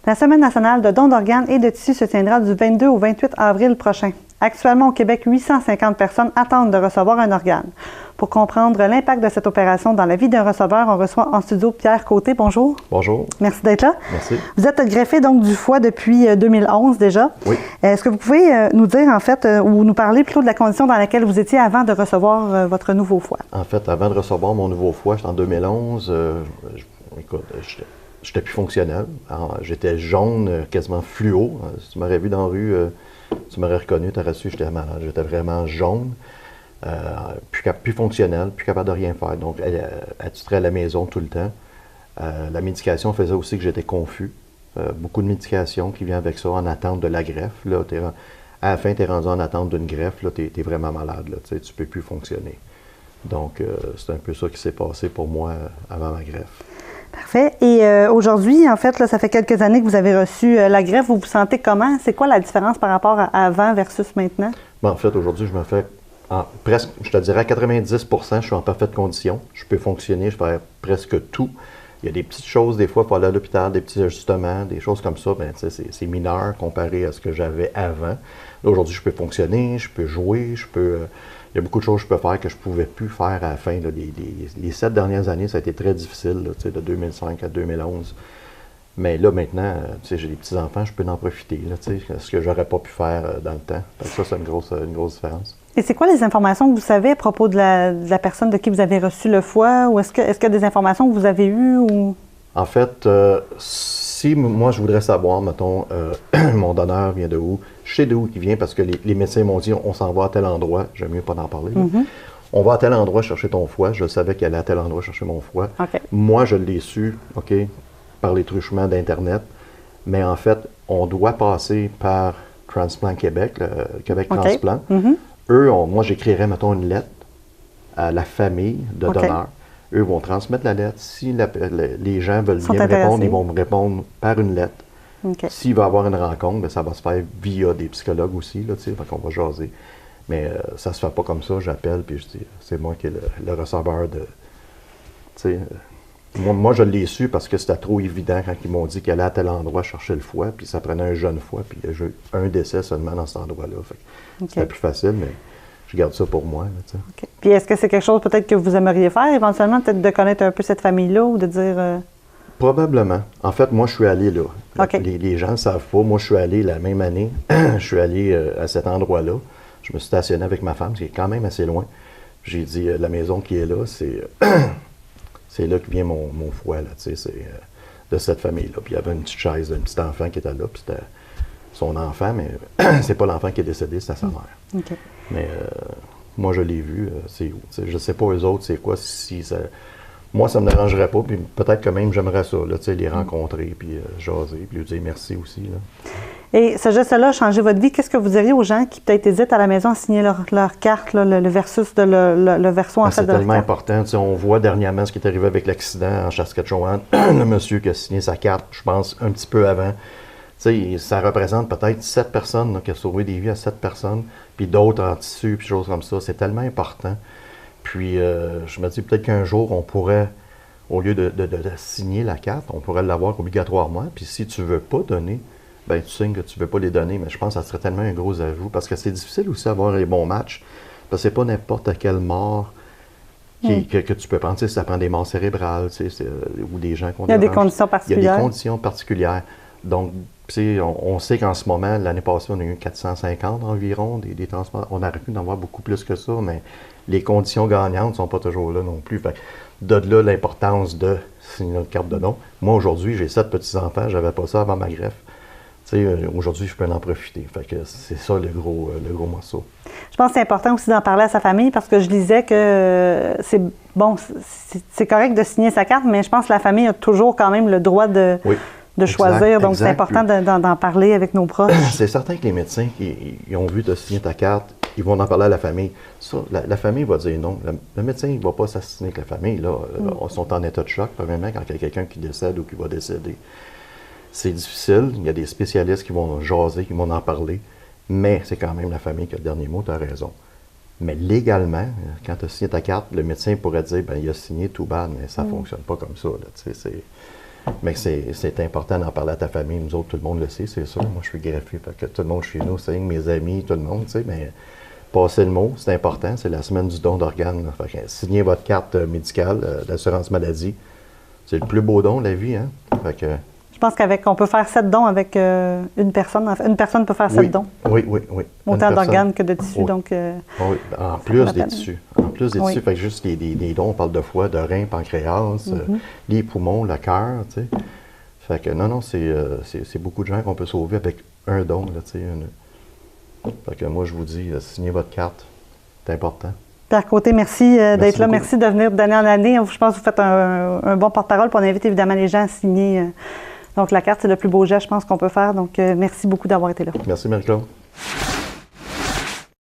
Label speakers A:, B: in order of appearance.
A: La Semaine nationale de dons d'organes et de tissus se tiendra du 22 au 28 avril prochain. Actuellement, au Québec, 850 personnes attendent de recevoir un organe. Pour comprendre l'impact de cette opération dans la vie d'un receveur, on reçoit en studio Pierre Côté. Bonjour.
B: Bonjour.
A: Merci d'être là.
B: Merci.
A: Vous êtes greffé donc du foie depuis 2011 déjà.
B: Oui.
A: Est-ce que vous pouvez nous dire en fait, ou nous parler plutôt de la condition dans laquelle vous étiez avant de recevoir votre nouveau foie?
B: En fait, avant de recevoir mon nouveau foie, en 2011, écoute, j'étais plus fonctionnel. J'étais jaune, quasiment fluo. Si tu m'aurais vu dans la rue, tu m'aurais reconnu, tu aurais su que j'étais malade. J'étais vraiment jaune, plus fonctionnel, plus capable de rien faire. Donc, attitré à la maison tout le temps. La médication faisait aussi que j'étais confus. Beaucoup de médication qui vient avec ça, en attente de la greffe. Là, à la fin, tu es rendu en attente d'une greffe, là, tu es vraiment malade. Là, tu ne peux plus fonctionner. Donc, c'est un peu ça qui s'est passé pour moi avant ma greffe.
A: Parfait. Et aujourd'hui, en fait, là, ça fait quelques années que vous avez reçu la greffe. Vous vous sentez comment? C'est quoi la différence par rapport à avant versus maintenant?
B: En fait, aujourd'hui, je me fais presque, je te dirais à 90 % je suis en parfaite condition. Je peux fonctionner, je fais presque tout. Il y a des petites choses, des fois, il faut aller à l'hôpital, des petits ajustements, des choses comme ça. Bien, c'est mineur comparé à ce que j'avais avant. Là, aujourd'hui, je peux fonctionner, je peux jouer, il y a beaucoup de choses que je peux faire que je ne pouvais plus faire à la fin. Là. Les 7 dernières années, ça a été très difficile, là, de 2005 à 2011. Mais là, maintenant, j'ai des petits-enfants, je peux en profiter, là, ce que je n'aurais pas pu faire dans le temps. Donc ça, c'est une grosse différence.
A: Et c'est quoi les informations que vous savez à propos de la personne de qui vous avez reçu le foie? Ou est-ce qu'il y a des informations que vous avez eues? Ou...
B: En fait, si moi, je voudrais savoir, mettons, mon donneur vient de où, je sais d'où il vient parce que les médecins m'ont dit, on s'en va à tel endroit, j'aime mieux pas d'en parler. Mm-hmm. On va à tel endroit chercher ton foie, je savais qu'elle allait à tel endroit chercher mon foie.
A: Okay.
B: Moi, je l'ai su, OK, par les truchements d'Internet, mais en fait, on doit passer par Transplant Québec, le Québec Transplant. Mm-hmm. Eux, moi, j'écrirais, mettons, une lettre à la famille de donneurs. Eux vont transmettre la lettre. Si les gens veulent bien me répondre, ils vont me répondre par une lettre. Okay. S'il va y avoir une rencontre, bien, ça va se faire via des psychologues aussi, là, donc on va jaser. Mais ça se fait pas comme ça. J'appelle puis je dis, c'est moi qui est le receveur de... Moi, je l'ai su parce que c'était trop évident quand ils m'ont dit qu'elle allait à tel endroit chercher le foie, puis ça prenait un jeune foie, puis il y a eu un décès seulement dans cet endroit-là. C'était plus facile, mais... Je garde ça pour moi. Là,
A: okay. Puis est-ce que c'est quelque chose peut-être que vous aimeriez faire éventuellement, peut-être de connaître un peu cette famille-là ou de dire...
B: Probablement. En fait, moi, je suis allé là.
A: Okay.
B: Les gens ne savent pas. Moi, je suis allé la même année. Je suis allé à cet endroit-là. Je me suis stationné avec ma femme, ce qui est quand même assez loin. J'ai dit, la maison qui est là, c'est là que vient mon foie. Là, c'est de cette famille-là. Puis il y avait une petite chaise d'un petit enfant qui était là. Puis c'était son enfant, mais c'est pas l'enfant qui est décédé, c'était sa mère.
A: Okay.
B: Mais moi, je l'ai vu, c'est où? Je ne sais pas eux autres, c'est quoi. Moi, ça ne me dérangerait pas, puis peut-être que même j'aimerais ça, là, les rencontrer, puis jaser, puis lui dire merci aussi. Là.
A: Et ce geste-là a changé votre vie. Qu'est-ce que vous diriez aux gens qui peut-être hésitent à la maison à signer leur carte, là, le versus de le verso en fait de leur carte?
B: C'est tellement important. On voit dernièrement ce qui est arrivé avec l'accident en Saskatchewan. Le monsieur qui a signé sa carte, je pense, un petit peu avant. Ça représente peut-être 7 personnes là, qui ont sauvé des vies à 7 personnes, puis d'autres en tissu, puis choses comme ça. C'est tellement important. Puis, je me dis peut-être qu'un jour, on pourrait, au lieu de signer la carte, on pourrait l'avoir obligatoirement. Puis, si tu ne veux pas donner, bien, tu signes que tu ne veux pas les donner. Mais je pense que ça serait tellement un gros ajout. Parce que c'est difficile aussi d'avoir les bons matchs. Parce que c'est pas n'importe quelle mort que tu peux prendre. Tu sais, ça prend des morts cérébrales, tu sais, ou des gens qu'on
A: Il y a des conditions particulières.
B: Il y a des conditions particulières. Donc, on sait qu'en ce moment, l'année passée, on a eu 450 environ des transports. On aurait pu en avoir beaucoup plus que ça, mais les conditions gagnantes ne sont pas toujours là non plus. Fait, de là, l'importance de signer notre carte de don. Moi, aujourd'hui, j'ai 7 petits-enfants. Je n'avais pas ça avant ma greffe. Aujourd'hui, je peux en profiter. Fait que c'est ça le gros morceau.
A: Je pense que c'est important aussi d'en parler à sa famille parce que je disais que c'est correct de signer sa carte, mais je pense que la famille a toujours quand même le droit de choisir. Donc, c'est important d'en parler avec nos proches.
B: C'est certain que les médecins qui ont vu te signer ta carte, ils vont en parler à la famille. Ça, la famille va dire non. Le médecin, il ne va pas s'assiner avec la famille. Là, ils sont en état de choc, premièrement, quand il y a quelqu'un qui décède ou qui va décéder. C'est difficile. Il y a des spécialistes qui vont jaser, qui vont en parler. Mais c'est quand même la famille qui a le dernier mot, tu as raison. Mais légalement, quand tu as signé ta carte, le médecin pourrait dire, il a signé tout bad, mais ça ne fonctionne pas comme ça. Là, Mais c'est important d'en parler à ta famille. Nous autres, tout le monde le sait, c'est sûr. Moi, je suis greffier, fait que tout le monde chez nous sait, mes amis, tout le monde, tu sais, mais passer le mot, c'est important. C'est la semaine du don d'organes. Fait que signez votre carte médicale d'assurance maladie. C'est le plus beau don de la vie, hein? Fait que,
A: je pense qu'on peut faire 7 dons avec une personne. Une personne peut faire 7 dons.
B: Oui.
A: Autant d'organes que de tissus,
B: oui.
A: donc...
B: oui, en plus des tissus. En plus des tissus, fait que juste des dons, on parle de foie, de rein, pancréas, les poumons, le cœur, tu sais. Fait que non, c'est beaucoup de gens qu'on peut sauver avec un don, là, tu sais. Fait que moi, je vous dis, signez votre carte, c'est important.
A: Pierre Côté, merci d'être là.
B: Beaucoup.
A: Merci de venir d'année en année. Je pense que vous faites un bon porte-parole, puis on invite évidemment les gens à signer. Donc, la carte, c'est le plus beau geste, je pense, qu'on peut faire. Donc, merci beaucoup d'avoir été là.
B: Merci, Marie-Claude.